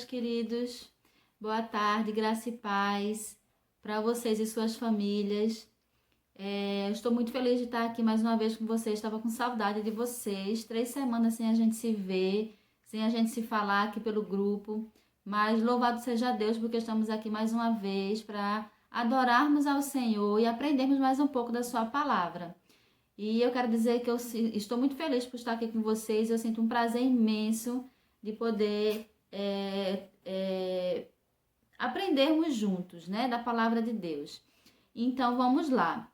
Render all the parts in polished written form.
queridos. Boa tarde, graça e paz para vocês e suas famílias. Eu estou muito feliz de estar aqui mais uma vez com vocês. Estava com saudade de vocês. 3 semanas sem a gente se ver, sem a gente se falar aqui pelo grupo. Mas louvado seja Deus, porque estamos aqui mais uma vez para adorarmos ao Senhor e aprendermos mais um pouco da sua palavra. E eu quero dizer que eu estou muito feliz por estar aqui com vocês. Eu sinto um prazer imenso de poder aprendermos juntos, né, da palavra de Deus. Então, vamos lá.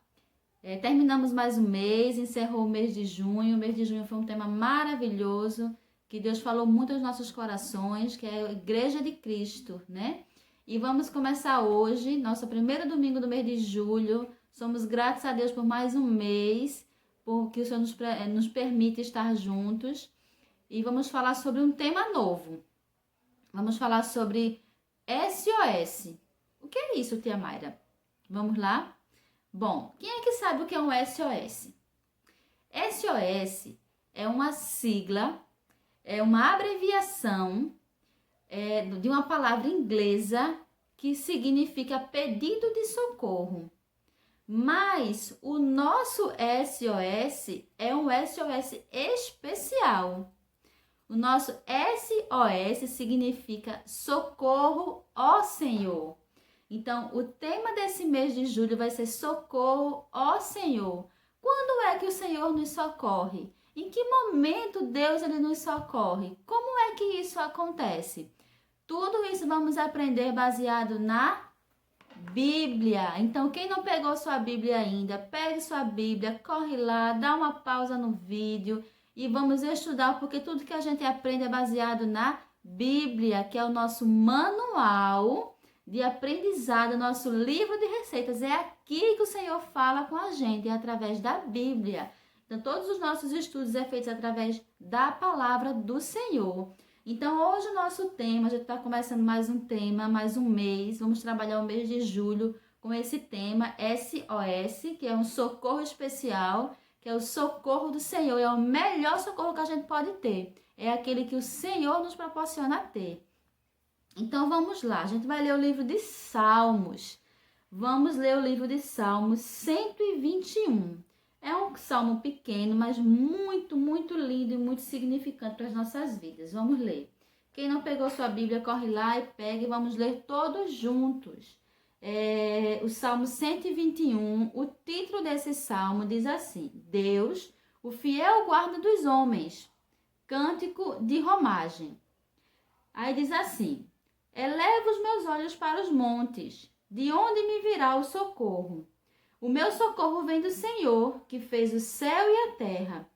Terminamos mais um mês, encerrou o mês de junho. O mês de junho foi um tema maravilhoso, que Deus falou muito aos nossos corações, que é a Igreja de Cristo, né? E vamos começar hoje, nosso primeiro domingo do mês de julho. Somos gratos a Deus por mais um mês, porque o Senhor nos permite estar juntos. E vamos falar sobre um tema novo. Vamos falar sobre SOS. O que é isso, tia Mayra? Vamos lá? Bom, quem é que sabe o que é um SOS? SOS é uma sigla, é uma abreviação de uma palavra inglesa que significa pedido de socorro. Mas o nosso SOS é um SOS especial. O nosso SOS significa socorro, ó Senhor. Então, o tema desse mês de julho vai ser socorro, ó Senhor. Quando é que o Senhor nos socorre? Em que momento Deus ele nos socorre? Como é que isso acontece? Tudo isso vamos aprender baseado na Bíblia. Então, quem não pegou sua Bíblia ainda, pegue sua Bíblia, corre lá, dá uma pausa no vídeo e vamos estudar, porque tudo que a gente aprende é baseado na Bíblia, que é o nosso manual de aprendizado, nosso livro de receitas. É aqui que o Senhor fala com a gente, é através da Bíblia. Então, todos os nossos estudos são feitos através da palavra do Senhor. Então, hoje o nosso tema, a gente está começando mais um tema, mais um mês. Vamos trabalhar o mês de julho com esse tema SOS, que é um socorro especial, que é o socorro do Senhor. É o melhor socorro que a gente pode ter. É aquele que o Senhor nos proporciona ter. Então, vamos lá. A gente vai ler o livro de Salmos. Vamos ler o livro de Salmos 121. É um salmo pequeno, mas muito, muito lindo e muito significante para as nossas vidas. Vamos ler. Quem não pegou sua Bíblia, corre lá e pega e vamos ler todos juntos. O Salmo 121, o título desse salmo diz assim: Deus, o fiel guarda dos homens. Cântico de romagem. Aí diz assim: Eleva os meus olhos para os montes, de onde me virá o socorro? O meu socorro vem do Senhor, que fez o céu e a terra.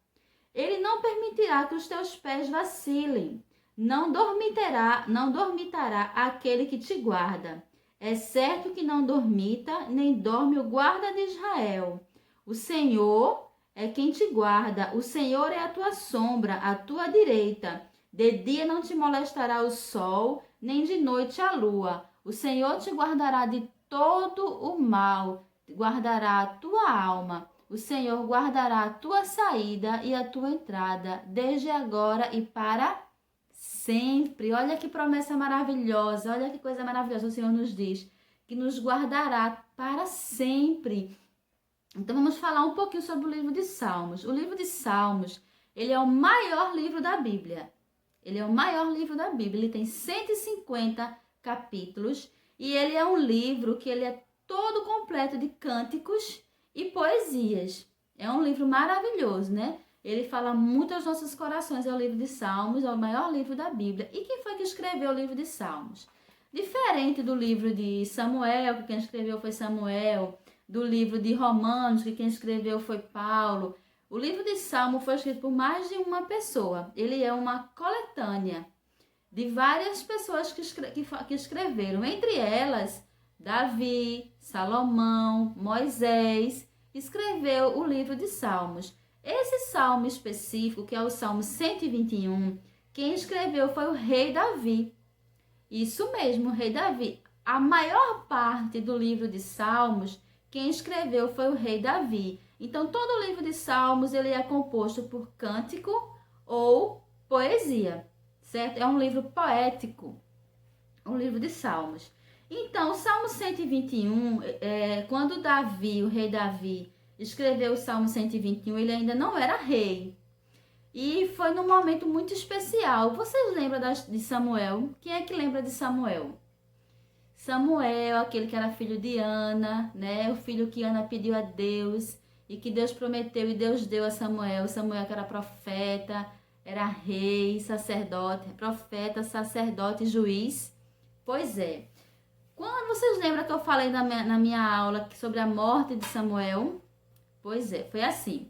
Ele não permitirá que os teus pés vacilem. Não dormitará aquele que te guarda. É certo que não dormita, nem dorme o guarda de Israel. O Senhor é quem te guarda. O Senhor é a tua sombra, a tua direita. De dia não te molestará o sol, nem de noite a lua. O Senhor te guardará de todo o mal. Guardará a tua alma, o Senhor guardará a tua saída e a tua entrada, desde agora e para sempre. Olha que promessa maravilhosa, olha que coisa maravilhosa o Senhor nos diz, que nos guardará para sempre. Então vamos falar um pouquinho sobre o livro de Salmos. O livro de Salmos, ele é o maior livro da Bíblia. Ele é o maior livro da Bíblia, ele tem 150 capítulos e ele é um livro que ele é todo completo de cânticos e poesias. É um livro maravilhoso, né? Ele fala muito aos nossos corações. É o livro de Salmos, é o maior livro da Bíblia. E quem foi que escreveu o livro de Salmos? Diferente do livro de Samuel, que quem escreveu foi Samuel, do livro de Romanos, que quem escreveu foi Paulo. O livro de Salmo foi escrito por mais de uma pessoa. Ele é uma coletânea de várias pessoas que escreveram. Entre elas, Davi, Salomão, Moisés, escreveu o livro de Salmos. Esse salmo específico, que é o Salmo 121, quem escreveu foi o rei Davi. Isso mesmo, o rei Davi. A maior parte do livro de Salmos, quem escreveu foi o rei Davi. Então, todo o livro de Salmos ele é composto por cântico ou poesia, certo? É um livro poético. o livro de Salmos. Então, o Salmo 121, quando Davi, o rei Davi, escreveu o Salmo 121, ele ainda não era rei. E foi num momento muito especial. Vocês lembram de Samuel? Quem é que lembra de Samuel? Samuel, aquele que era filho de Ana, né? O filho que Ana pediu a Deus e que Deus prometeu e Deus deu a Samuel. Samuel que era profeta, era rei, sacerdote, profeta, sacerdote, juiz. Pois é. Quando vocês lembram que eu falei na minha aula sobre a morte de Samuel? Pois é, foi assim.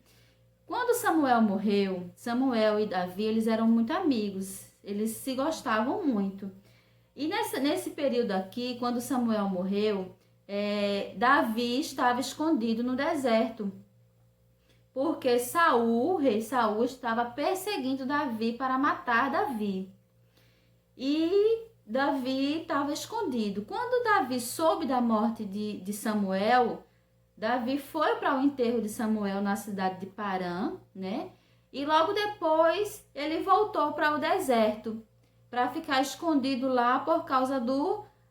Quando Samuel morreu, Samuel e Davi, eles eram muito amigos. Eles se gostavam muito. E nesse período aqui, quando Samuel morreu, Davi estava escondido no deserto. Porque o rei Saul, estava perseguindo Davi para matar Davi. E Davi estava escondido. Quando Davi soube da morte de Samuel, Davi foi para o enterro de Samuel na cidade de Parã, né? E logo depois ele voltou para o deserto, para ficar escondido lá por causa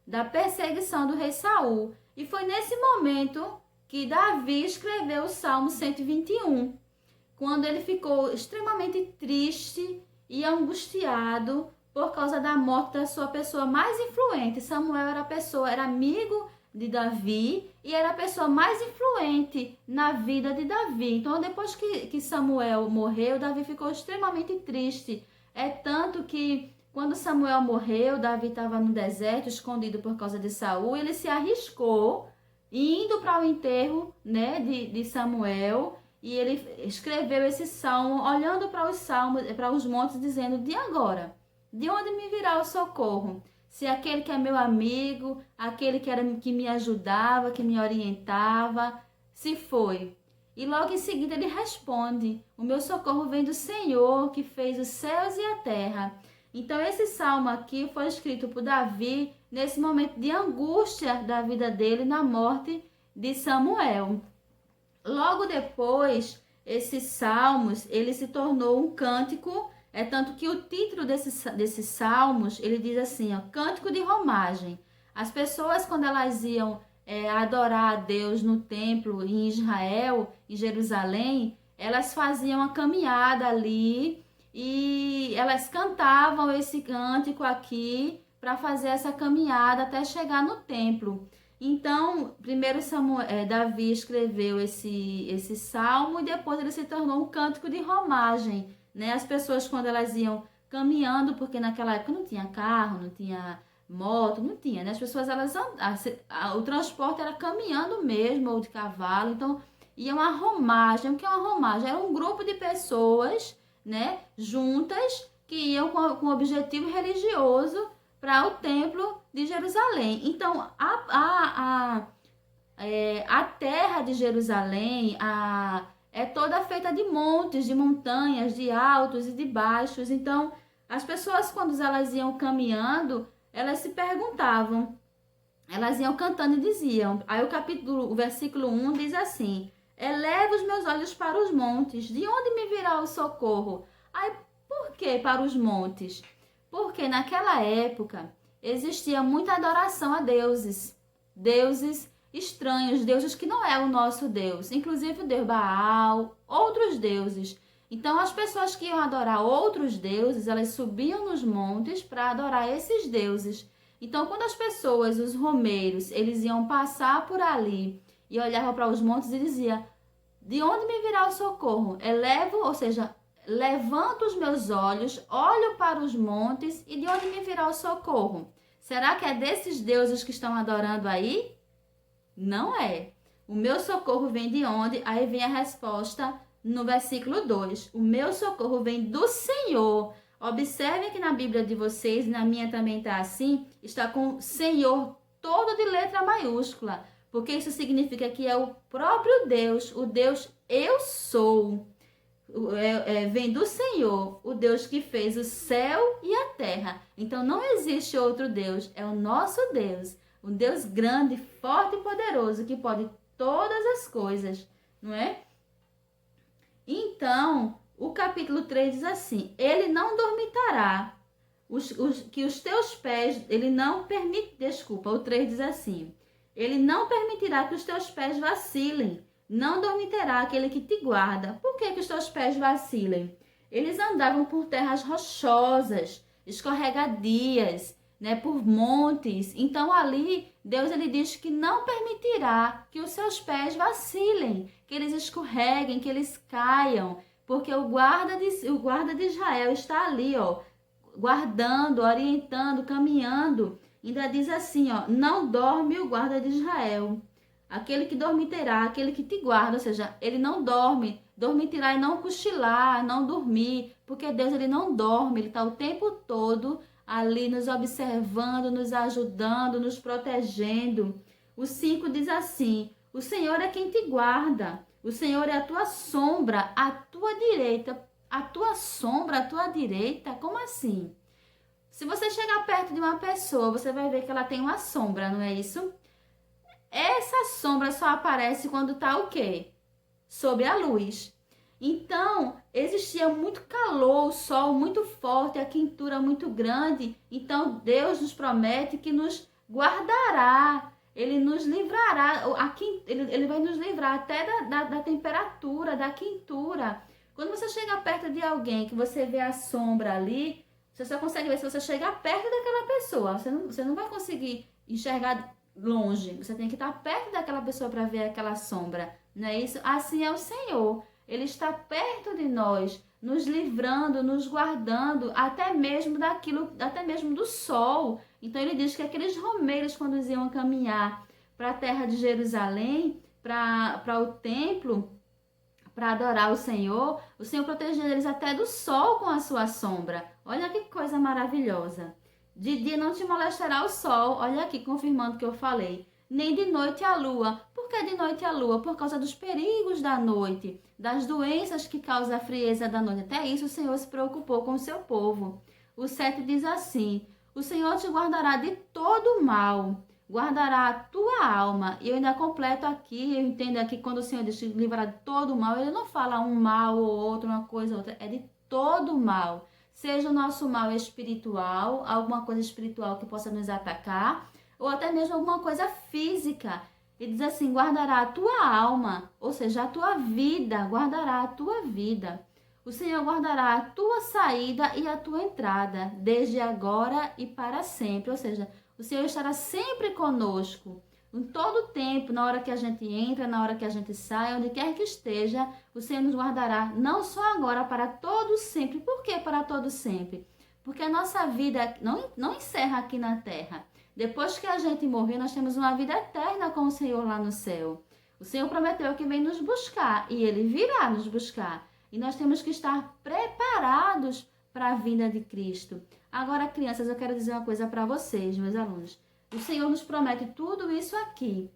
da perseguição do rei Saul. E foi nesse momento que Davi escreveu o Salmo 121, quando ele ficou extremamente triste e angustiado por causa da morte da sua pessoa mais influente. Samuel era amigo de Davi e era a pessoa mais influente na vida de Davi. Então, depois que Samuel morreu, Davi ficou extremamente triste. É tanto que quando Samuel morreu, Davi estava no deserto, escondido por causa de Saul, ele se arriscou indo para o enterro, né, de Samuel, e ele escreveu esse salmo, olhando para os salmos, para os montes, dizendo: de agora, de onde me virá o socorro? Se aquele que é meu amigo, aquele que me ajudava, que me orientava, se foi. E logo em seguida ele responde: o meu socorro vem do Senhor, que fez os céus e a terra. Então esse salmo aqui foi escrito por Davi nesse momento de angústia da vida dele na morte de Samuel. Logo depois, esses salmos, ele se tornou um cântico. É tanto que o título desses salmos, ele diz assim, ó, Cântico de Romagem. As pessoas, quando elas iam adorar a Deus no templo em Israel, em Jerusalém, elas faziam a caminhada ali e elas cantavam esse cântico aqui para fazer essa caminhada até chegar no templo. Então, primeiro Davi escreveu esse salmo e depois ele se tornou um cântico de romagem, né? As pessoas, quando elas iam caminhando, porque naquela época não tinha carro, não tinha moto, não tinha, né? As pessoas, o transporte era caminhando mesmo, ou de cavalo, então iam a romagem. O que é uma romagem? Era um grupo de pessoas, né, juntas, que iam com objetivo religioso para o templo de Jerusalém. Então, a terra de Jerusalém é toda feita de montes, de montanhas, de altos e de baixos. Então, as pessoas, quando elas iam caminhando, elas se perguntavam, elas iam cantando e diziam. Aí o versículo 1 diz assim: eleva os meus olhos para os montes, de onde me virá o socorro? Aí, por que para os montes? Porque naquela época existia muita adoração a deuses estranhos, deuses que não é o nosso Deus, inclusive o Deus Baal, outros deuses. Então as pessoas que iam adorar outros deuses, elas subiam nos montes para adorar esses deuses. Então quando as pessoas, os romeiros, eles iam passar por ali e olhavam para os montes e diziam: de onde me virá o socorro? Levanto os meus olhos, olho para os montes e de onde me virá o socorro? Será que é desses deuses que estão adorando aí? Não é. O meu socorro vem de onde? Aí vem a resposta no versículo 2. O meu socorro vem do Senhor. Observem que na Bíblia de vocês, na minha também está assim, está com Senhor todo de letra maiúscula, porque isso significa que é o próprio Deus, o Deus eu sou. Vem do Senhor, o Deus que fez o céu e a terra. Então não existe outro Deus, é o nosso Deus, um Deus grande, forte e poderoso, que pode todas as coisas, não é? Então, o capítulo 3 diz assim: ele não dormitará, que os teus pés, ele não permite, desculpa, o 3 diz assim, ele não permitirá que os teus pés vacilem, não dormitará aquele que te guarda. Por que os teus pés vacilem? Eles andavam por terras rochosas, escorregadias, né, por montes. Então ali, Deus ele diz que não permitirá que os seus pés vacilem, que eles escorreguem, que eles caiam, porque o guarda de Israel está ali, ó, guardando, orientando, caminhando. Ainda diz assim, ó, não dorme o guarda de Israel. Aquele que dormitará, aquele que te guarda, ou seja, ele não dorme, dormitará e não cochilar, não dormir, porque Deus ele não dorme, ele está o tempo todo ali nos observando, nos ajudando, nos protegendo. O 5 diz assim, o Senhor é quem te guarda, o Senhor é a tua sombra, à tua direita. A tua sombra, a tua direita, como assim? Se você chegar perto de uma pessoa, você vai ver que ela tem uma sombra, não é isso? Essa sombra só aparece quando tá o quê? Sob a luz. Então, existia muito calor, o sol muito forte, a quentura muito grande. Então, Deus nos promete que nos guardará, ele nos livrará, ele vai nos livrar até da temperatura, da quentura. Quando você chega perto de alguém que você vê a sombra ali, você só consegue ver se você chegar perto daquela pessoa. Você não vai conseguir enxergar longe. Você tem que estar perto daquela pessoa para ver aquela sombra. Não é isso? Assim é o Senhor. Ele está perto de nós, nos livrando, nos guardando, até mesmo do sol. Então ele diz que aqueles romeiros, quando iam caminhar para a terra de Jerusalém, para o templo, para adorar o Senhor protegia eles até do sol com a sua sombra. Olha que coisa maravilhosa. De dia não te molestará o sol, olha aqui confirmando o que eu falei, nem de noite a lua. Por que de noite a lua? Por causa dos perigos da noite, das doenças que causam a frieza da noite. Até isso o Senhor se preocupou com o seu povo. O 7 diz assim, o Senhor te guardará de todo mal, guardará a tua alma. E eu ainda completo aqui, eu entendo aqui quando o Senhor diz te livrará de todo mal, ele não fala um mal ou outro, uma coisa ou outra, é de todo mal. Seja o nosso mal espiritual, alguma coisa espiritual que possa nos atacar, ou até mesmo alguma coisa física. E diz assim, guardará a tua alma, ou seja, a tua vida, guardará a tua vida. O Senhor guardará a tua saída e a tua entrada, desde agora e para sempre. Ou seja, o Senhor estará sempre conosco, em todo tempo, na hora que a gente entra, na hora que a gente sai, onde quer que esteja, o Senhor nos guardará, não só agora, para todo sempre. Por que para todo sempre? Porque a nossa vida não encerra aqui na terra. Depois que a gente morrer, nós temos uma vida eterna com o Senhor lá no céu. O Senhor prometeu que vem nos buscar e Ele virá nos buscar. E nós temos que estar preparados para a vinda de Cristo. Agora, crianças, eu quero dizer uma coisa para vocês, meus alunos. O Senhor nos promete tudo isso aqui,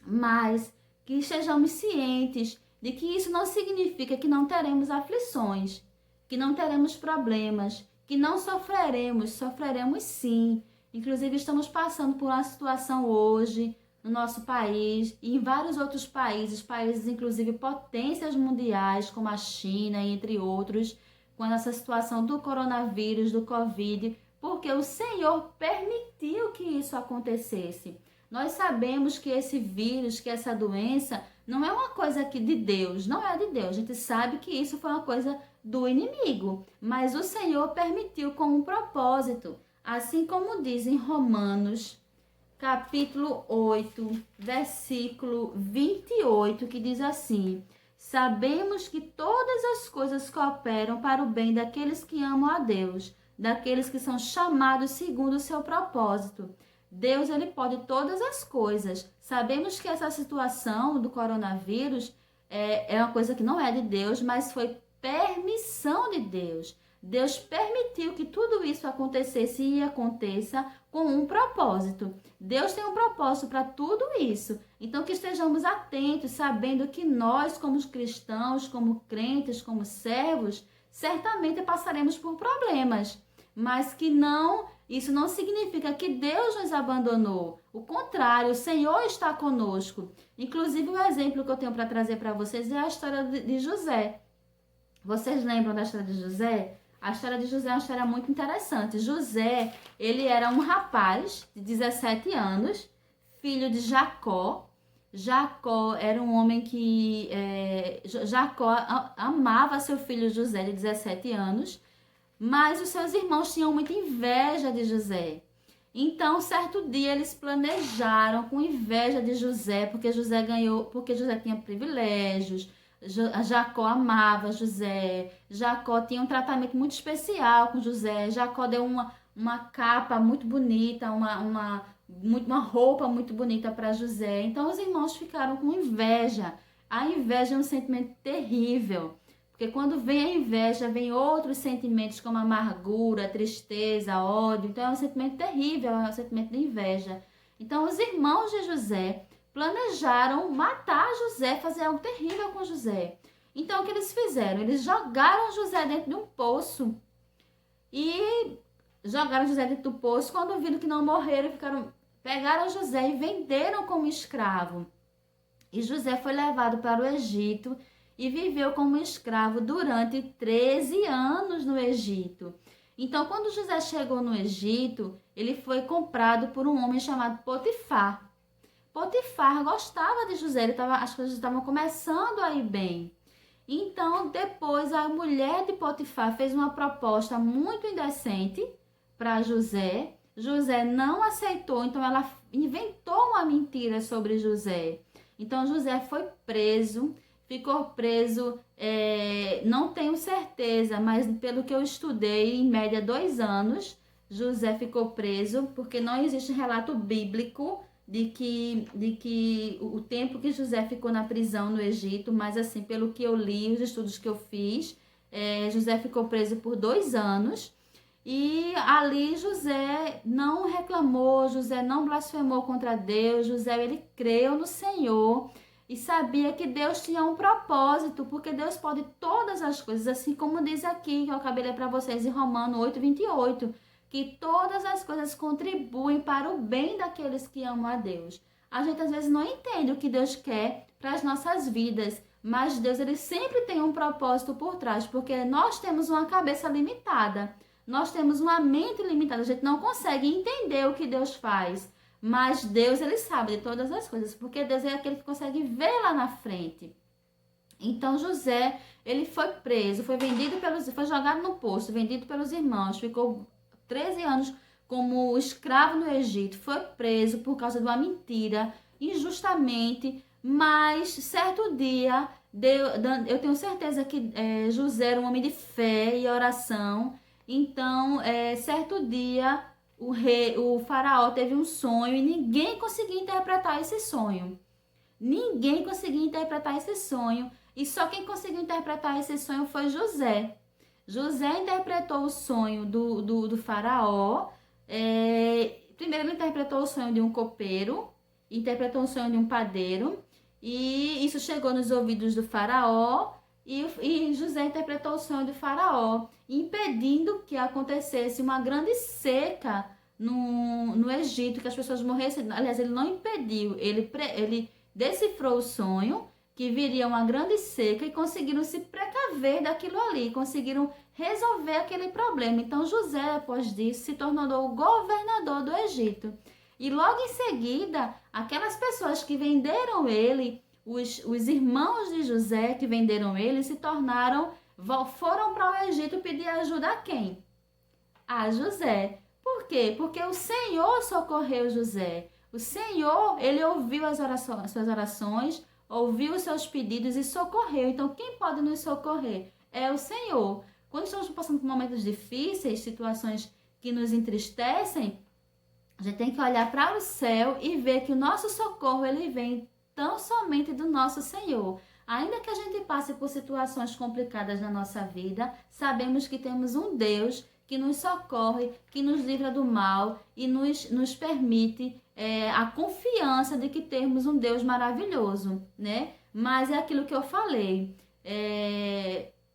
mas que estejamos cientes de que isso não significa que não teremos aflições, que não teremos problemas, que não sofreremos. Sofreremos sim. Inclusive, estamos passando por uma situação hoje no nosso país e em vários outros países inclusive potências mundiais, como a China, entre outros, com essa situação do coronavírus, do Covid, porque o Senhor permitiu que isso acontecesse. Nós sabemos que esse vírus, que essa doença, não é uma coisa aqui de Deus, não é de Deus. A gente sabe que isso foi uma coisa do inimigo, mas o Senhor permitiu com um propósito. Assim como diz em Romanos, capítulo 8, versículo 28, que diz assim, sabemos que todas as coisas cooperam para o bem daqueles que amam a Deus, daqueles que são chamados segundo o seu propósito. Deus, ele pode todas as coisas. Sabemos que essa situação do coronavírus é uma coisa que não é de Deus, mas foi permissão de Deus. Deus permitiu que tudo isso acontecesse e aconteça com um propósito. Deus tem um propósito para tudo isso. Então, que estejamos atentos, sabendo que nós, como cristãos, como crentes, como servos, certamente passaremos por problemas. Mas que isso não significa que Deus nos abandonou. O contrário, o Senhor está conosco. Inclusive, o exemplo que eu tenho para trazer para vocês é a história de José. Vocês lembram da história de José? A história de José é uma história muito interessante. José, ele era um rapaz de 17 anos, filho de Jacó. Jacó era um homem que... Jacó amava seu filho José, de 17 anos, mas os seus irmãos tinham muita inveja de José. Então, certo dia, eles planejaram com inveja de José, porque José ganhou, porque José tinha privilégios, Jacó amava José, Jacó tinha um tratamento muito especial com José, Jacó deu uma capa muito bonita, uma roupa muito bonita para José. Então, os irmãos ficaram com inveja. A inveja é um sentimento terrível. Porque quando vem a inveja, vem outros sentimentos como amargura, tristeza, ódio. Então é um sentimento terrível, é um sentimento de inveja. Então os irmãos de José planejaram matar José, fazer algo terrível com José. Então o que eles fizeram? Eles jogaram José dentro de um poço. E jogaram José dentro do poço. Quando viram que não morreram, pegaram José e venderam como escravo. E José foi levado para o Egito e viveu como escravo durante 13 anos no Egito. Então, quando José chegou no Egito, ele foi comprado por um homem chamado Potifar. Potifar gostava de José, as coisas estavam começando a ir bem. Então, depois, a mulher de Potifar fez uma proposta muito indecente para José. José não aceitou, então ela inventou uma mentira sobre José. Então, José foi preso. Ficou preso, não tenho certeza, mas pelo que eu estudei, em média 2 anos, José ficou preso, porque não existe relato bíblico de que o tempo que José ficou na prisão no Egito, mas assim, pelo que eu li, os estudos que eu fiz, José ficou preso por 2 anos, e ali José não reclamou, José não blasfemou contra Deus, José ele creu no Senhor, e sabia que Deus tinha um propósito, porque Deus pode todas as coisas, assim como diz aqui, que eu acabei de ler para vocês em Romanos 8:28, que todas as coisas contribuem para o bem daqueles que amam a Deus. A gente às vezes não entende o que Deus quer para as nossas vidas, mas Deus ele sempre tem um propósito por trás, porque nós temos uma cabeça limitada, nós temos uma mente limitada, a gente não consegue entender o que Deus faz. Mas Deus, ele sabe de todas as coisas, porque Deus é aquele que consegue ver lá na frente. Então José, ele foi preso, foi jogado no poço, vendido pelos irmãos, ficou 13 anos como escravo no Egito, foi preso por causa de uma mentira, injustamente, mas certo dia, eu tenho certeza que José era um homem de fé e oração, então certo dia o faraó teve um sonho e ninguém conseguia interpretar esse sonho. Ninguém conseguia interpretar esse sonho. E só quem conseguiu interpretar esse sonho foi José. José interpretou o sonho do faraó. Primeiro ele interpretou o sonho de um copeiro, interpretou o sonho de um padeiro. E isso chegou nos ouvidos do faraó. E José interpretou o sonho do faraó, impedindo que acontecesse uma grande seca no Egito, que as pessoas morressem. Aliás, ele não impediu, ele decifrou o sonho, que viria uma grande seca, e conseguiram se precaver daquilo ali, conseguiram resolver aquele problema. Então José, após disso, se tornou o governador do Egito. E logo em seguida, aquelas pessoas que venderam ele, os irmãos de José que venderam ele, foram para o Egito pedir ajuda a quem? A José. Por quê? Porque o Senhor socorreu José. O Senhor, ele ouviu suas orações, ouviu os seus pedidos e socorreu. Então, quem pode nos socorrer? É o Senhor. Quando estamos passando por momentos difíceis, situações que nos entristecem, a gente tem que olhar para o céu e ver que o nosso socorro, ele vem tão somente do nosso Senhor. Ainda que a gente passe por situações complicadas na nossa vida, sabemos que temos um Deus que nos socorre, que nos livra do mal e nos permite a confiança de que temos um Deus maravilhoso, né? Mas é aquilo que eu falei,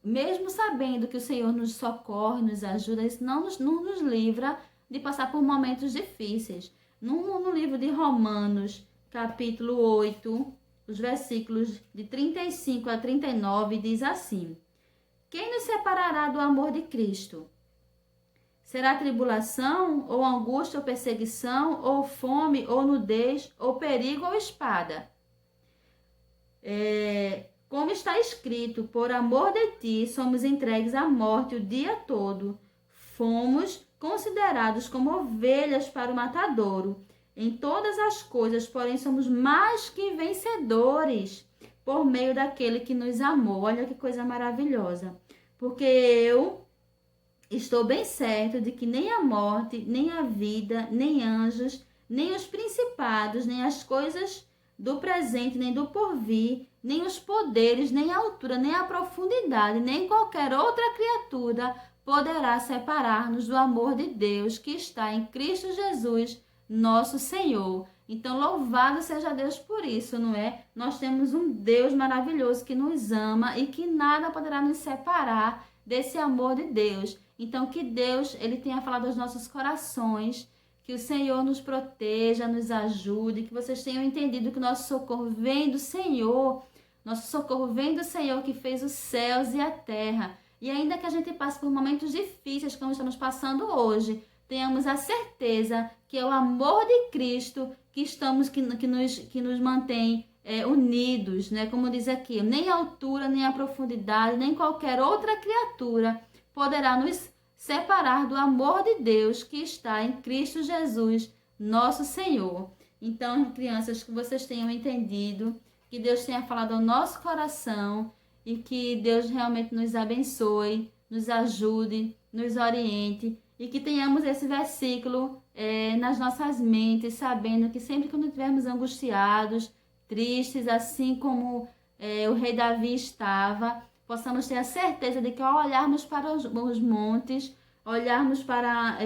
mesmo sabendo que o Senhor nos socorre, nos ajuda, isso não nos livra de passar por momentos difíceis. No livro de Romanos, capítulo 8, os versículos de 35 a 39, diz assim: Quem nos separará do amor de Cristo? Será tribulação, ou angústia, ou perseguição, ou fome, ou nudez, ou perigo, ou espada? Como está escrito, por amor de ti somos entregues à morte o dia todo. Fomos considerados como ovelhas para o matadouro. Em todas as coisas, porém, somos mais que vencedores por meio daquele que nos amou. Olha que coisa maravilhosa. Porque eu estou bem certo de que nem a morte, nem a vida, nem anjos, nem os principados, nem as coisas do presente, nem do porvir, nem os poderes, nem a altura, nem a profundidade, nem qualquer outra criatura poderá separar-nos do amor de Deus que está em Cristo Jesus, nosso Senhor. Então, louvado seja Deus por isso, não é? Nós temos um Deus maravilhoso que nos ama e que nada poderá nos separar desse amor de Deus. Então, que Deus, Ele tenha falado aos nossos corações, que o Senhor nos proteja, nos ajude, que vocês tenham entendido que o nosso socorro vem do Senhor. Nosso socorro vem do Senhor que fez os céus e a terra. E ainda que a gente passe por momentos difíceis, como estamos passando hoje, tenhamos a certeza que é o amor de Cristo que nos mantém unidos, né? Como diz aqui, nem a altura, nem a profundidade, nem qualquer outra criatura poderá nos separar do amor de Deus que está em Cristo Jesus, nosso Senhor. Então, crianças, que vocês tenham entendido, que Deus tenha falado ao nosso coração e que Deus realmente nos abençoe, nos ajude, nos oriente e que tenhamos esse versículo nas nossas mentes, sabendo que sempre quando estivermos angustiados, tristes, assim como o rei Davi estava, possamos ter a certeza de que ao olharmos para os montes, olharmos para...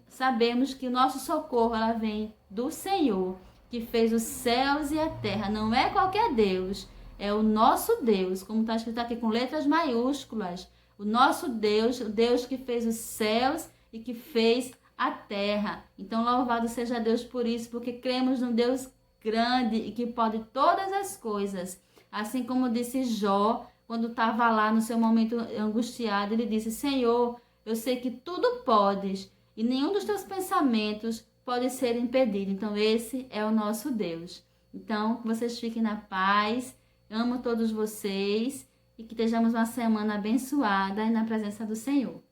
sabemos que o nosso socorro ela vem do Senhor, que fez os céus e a terra. Não é qualquer Deus, é o nosso Deus, como está escrito aqui com letras maiúsculas. O nosso Deus, o Deus que fez os céus e que fez a terra. Então, louvado seja Deus por isso, porque cremos num Deus grande e que pode todas as coisas. Assim como disse Jó, quando estava lá no seu momento angustiado, ele disse: Senhor, eu sei que tudo podes e nenhum dos teus pensamentos pode ser impedido. Então, esse é o nosso Deus. Então, que vocês fiquem na paz. Amo todos vocês e que tenhamos uma semana abençoada e na presença do Senhor.